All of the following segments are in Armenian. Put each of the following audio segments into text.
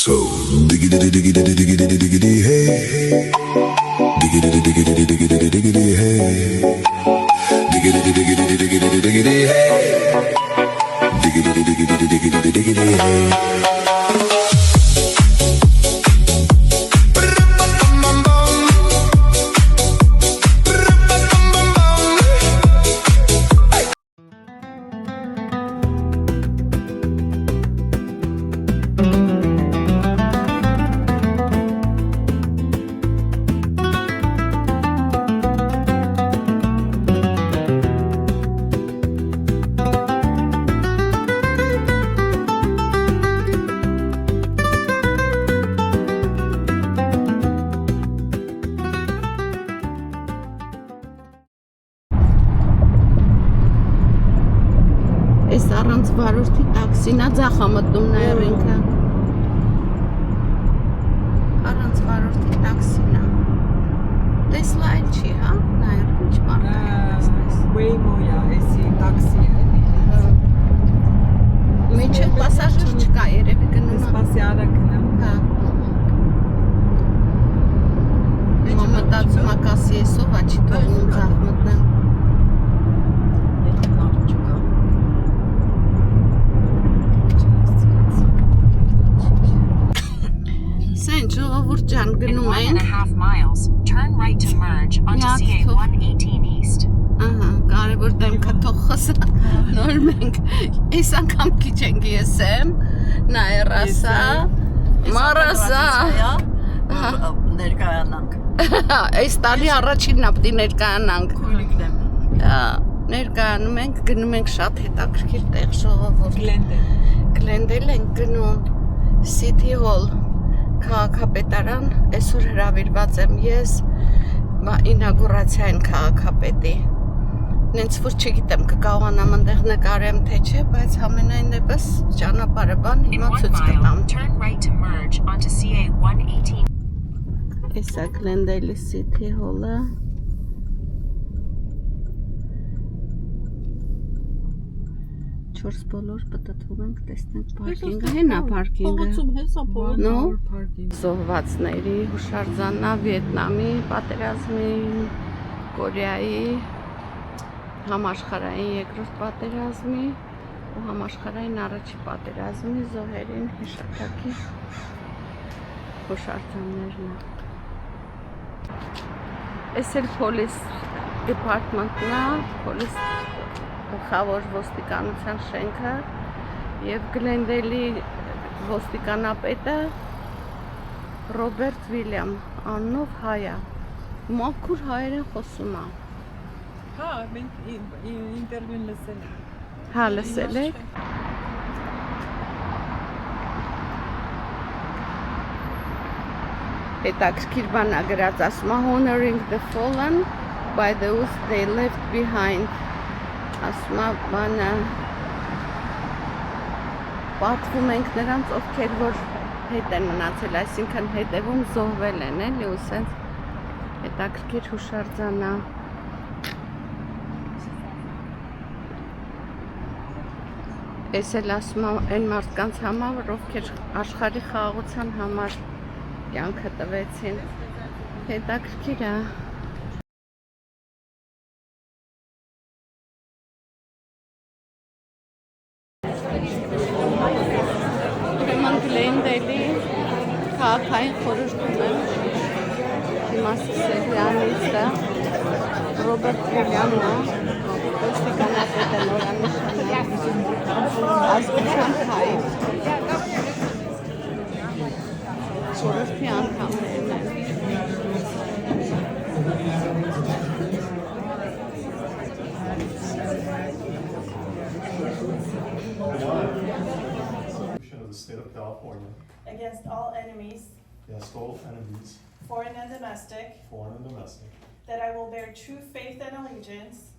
So diggity diggity diggity diggity hey, diggity diggity diggity diggity hey, diggity diggity diggity diggity hey, diggity diggity diggity diggity hey. Այս առանց վարորդի տաքսինա ձախ է մտնում նաև ինքը։ Առանց վարորդի տաքսինա։ Տեսլա էլ չի, հա? Նաև ինչ մարդ է տեսնես։ Waymo-յա, էսի տաքսի է։ Մեջը պասաժիր չկա, երևի գնում է։ Սպասի արագն է։ Հա։ Հիմա մտածում ա կասի էսով ա չի թողնում ձախ մտնեմ։ Ժողովուրդ ջան, գնում ենք։ Turn right to merge onto CA 118 East. Ահա, կարևոր դեմքը թող խոսա։ Նոր մենք այս անգամ քիչ ենք եսեմ, նայրասա, մարասա։ Ներկայանանք։ Այս տարի առաջինն ապտի ներկայանանք։ Քույրիկն եմ։ Հա, ներկայանում ենք, գնում ենք շատ հետաքրքիր տեղ ժողովուրդ։ Գլենդել ենք գնում City Hall։ Քաղաքապետարան, այսօր հրավիրված եմ ես ինագուրացիային քաղաքապետի։ Նենց որ չգիտեմ կկարողանամ այնտեղ նկարեմ թե չէ, բայց համենայն դեպս ճանապարհը բան հիմա ցույց կտամ։ Turn right to merge onto CA 118. Էսա Glendale City Hall-ը։ Չորս բոլոր պտտվում ենք, տեսնենք պարկինգը, հենա պարկինգը։ Փողոցում հեսա փողոց։ Նո։ Պարկինգ։ Զոհվածների հուշարձանա Վիետնամի պատերազմի, Կորեայի, համաշխարհային երկրորդ պատերազմի ու համաշխարհային առաջին պատերազմի զոհերին հիշատակի հուշարձաններն են։ Էս էլ police department-ն է, police գլխավոր ոստիկանության շենքը եւ Գլենդելի ոստիկանապետը Ռոբերտ Վիլյամ անունով հայ է։ Մաքուր հայերեն խոսում է։ Հա, մենք ինտերվյուն լսել ենք։ Հա, լսել եք։ Հետաքրքիր բան է գրած, ասում է honoring the fallen by those they left behind։ Ասում է բանը պատվում ենք նրանց, ովքեր որ հետ են մնացել, այսինքն հետևում զոհվել են, էլի ու սենց հետաքրքիր հուշարձան է։ Էս էլ ասում է այն մարդկանց համար, ովքեր աշխարհի խաղաղության համար կյանքը տվեցին։ Հետաքրքիր է։ Գլենդելի քաղաքային խորհրդում եմ Դիմասի Սեհրանիցը Ռոբերտ Վիլյամն է ոստիկանապետը նորանշանը ազգության հայ խորհրդի անդամներն են Of the state of California against all enemies, foreign and domestic, that I will bear true faith and allegiance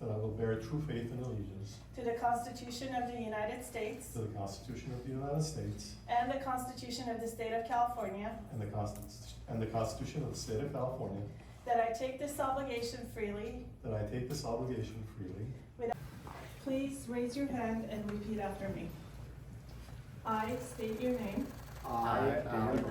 to the Constitution of the United States and the Constitution of the State of California, that I take this obligation freely. Please raise your hand and repeat after me. I state your name. I, Aaron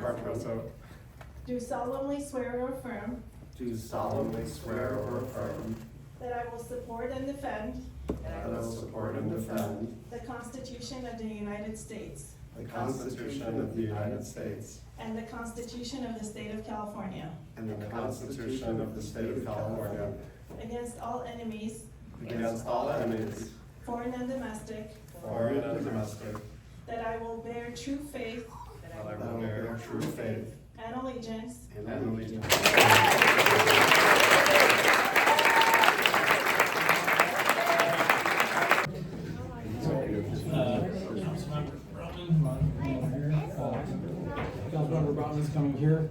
do solemnly swear or affirm do solemnly swear or affirm that I will support and defend that I will support and defend the Constitution of the United States the Constitution of the United States and the Constitution of the State of California and the Constitution of the State of California against all enemies, against all enemies, foreign and domestic, foreign and domestic, that I will bear true faith that I will bear true faith and allegiance and allegiance Councilmember Broughton is coming here.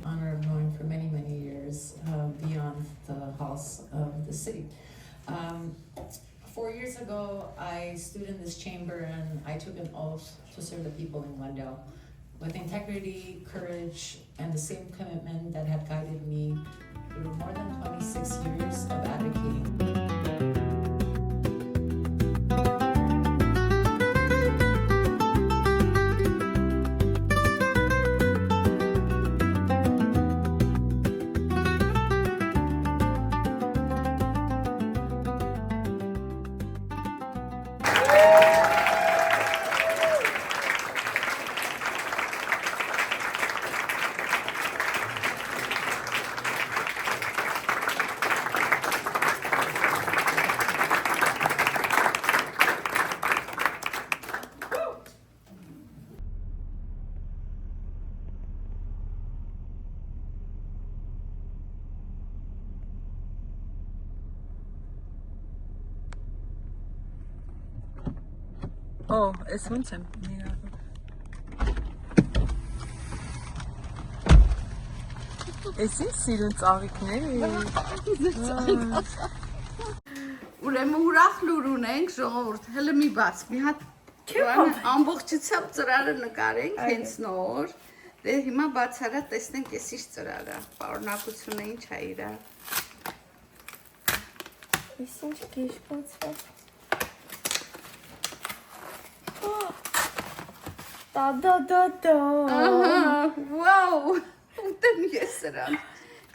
Honor of knowing for many, many years beyond the halls of the city. 4 years ago, I stood in this chamber and I took an oath to serve the people in Glendale with integrity, courage, and the same commitment that had guided me through more than 26 years of advocating. Օ, ես ոնց եմ նիրահը։ Ես ինչ սիրուն ծաղիկներ Ուրեմն ուրախ լուր ունենք ժողովուրդ, հələ մի բաց, մի հատ ամբողջությամբ ծրարը նկարենք հենց նոր, դե հիմա բացարա տեսնենք ես ինչ ծրարա, պարունակությունը ինչ է իրա։ Ես ինչ գիշ բացվա։ Da. Ահա, վաու, ուտեմ ես սրան,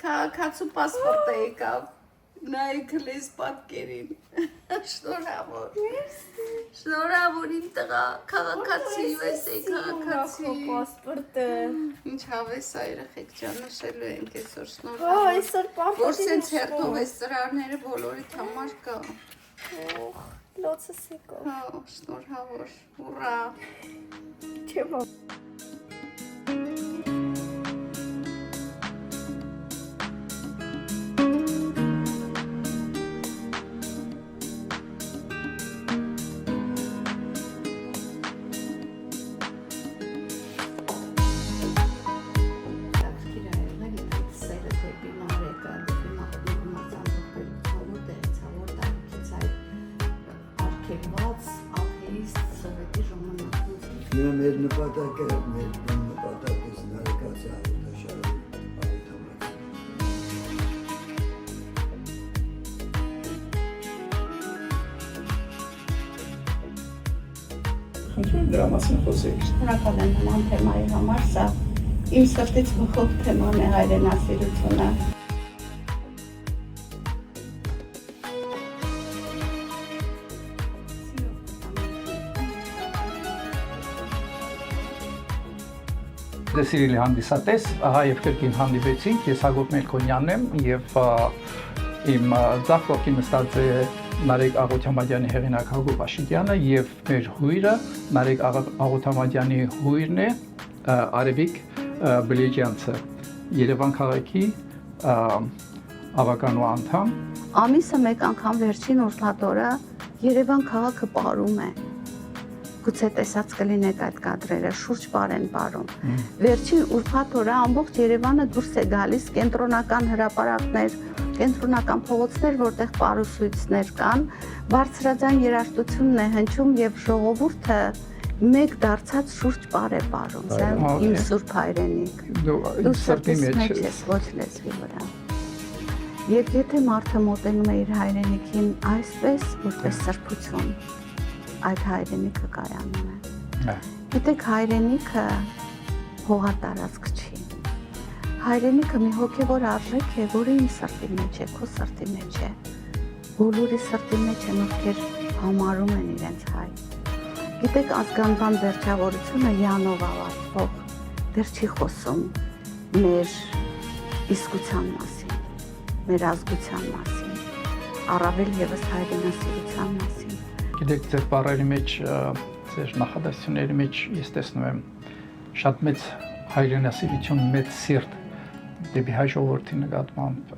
քաղաքացու պասպորտ է եկավ, նայեք հլես պատկերին, շնորհավոր իմ տղա, քաղաքացի, USA քաղաքացի, Պասպորտը։ ինչ հավես ա երեխեք ջան, նշելու ենք այսօր Այսօր շնորհավոր, որ սենց հերթով ես ծրարները բոլորիդ համար կա, լոցս եկավ։ հա, շնորհավոր, ուռա։ Չեմ Մեր նպատակը զնարկացի հաղորդաշարի Խնդրում դրա մասին խոսեք։ Շնորհակալ եմ նման թեմայի համար, սա իմ սրտից բխող թեման է հայրենասիրությունը։ Սիրելի հանդիսատես, ահա եւ կրկին հանդիպեցինք, ես Հակոբ Մելքոնյանն եմ եւ իմ ձախ կողքին նստած է Նարեկ Աղոթամադյանի հեղինակ Հակոբ Աշիտյանը եւ մեր հյուրը Նարեկ Աղոթամադյանի հյուրն է Արևիկ Բլեջյանցը, Երևան քաղաքի ավականու անդամ։ Ամիսը մեկ անգամ վերջին ուրբաթօրը Երևան քաղաքը պարում է։ Գուցե տեսած կլինեք այդ կադրերը, շուրջ պար են պարում։ Վերջին ուրբաթ օրը ամբողջ Երևանը դուրս է գալիս, կենտրոնական հրապարակներ, կենտրոնական փողոցներ, որտեղ պարուսույցներ կան, բարձրաձայն երաժշտությունն է հնչում եւ ժողովուրդը մեկ դարձած շուրջ պար է պարում։ Սա իմ սուրբ հայրենիք։ Դու սրտիս մեջ ես, ոչ լեզվի վրա։ Եվ եթե մարդը մոտենում է իր հայրենիքին այսպես, որպես սրբություն, այդ հայրենիքը կայանում է։ Գիտեք, հայրենիքը հողատարածք չի։ Հայրենիքը մի հոգևոր արժեք է, որը իմ սրտի մեջ է, քո սրտի մեջ է։ Բոլորի սրտի մեջ են, ովքեր համարում են իրենց հայ։ Գիտեք, ազգանվան վերջավորությունը յանով ավարտվող դեռ չի խոսում մեր իսկության մասին, մեր ազգության մասին, առավել ևս հայրենասիրության մասին։ Գիտեք, ձեր բառերի մեջ, ձեր նախադասությունների մեջ ես տեսնում եմ շատ մեծ հայրենասիրություն, մեծ սիրտ դեպի հայ ժողովրդի նկատմամբ։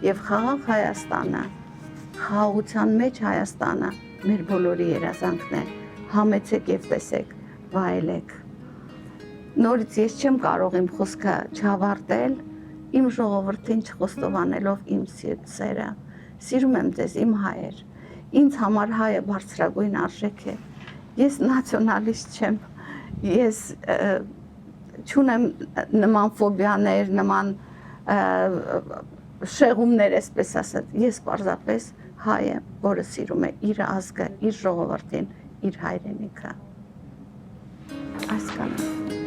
Եվ խաղաղ Հայաստանը, խաղաղության մեջ Հայաստանը մեր բոլորի երազանքն է։ Համեցեք եւ տեսեք, վայելեք։ Նորից ես չեմ կարող իմ խոսքը չավարտել, իմ ժողովրդին չխոստովանելով իմ սերը։ Սիրում եմ ձեզ, իմ հայեր։ Ինձ համար հայը բարձրագույն արժեք է։ Ես նացիոնալիստ չեմ, ես չունեմ նման ֆոբիաներ, նման շեղումներ, այսպես ասած։ Ես պարզապես հայ եմ, որը սիրում է իր ազգը, իր ժողովրդին, իր հայրենիքը։ Այսքանը։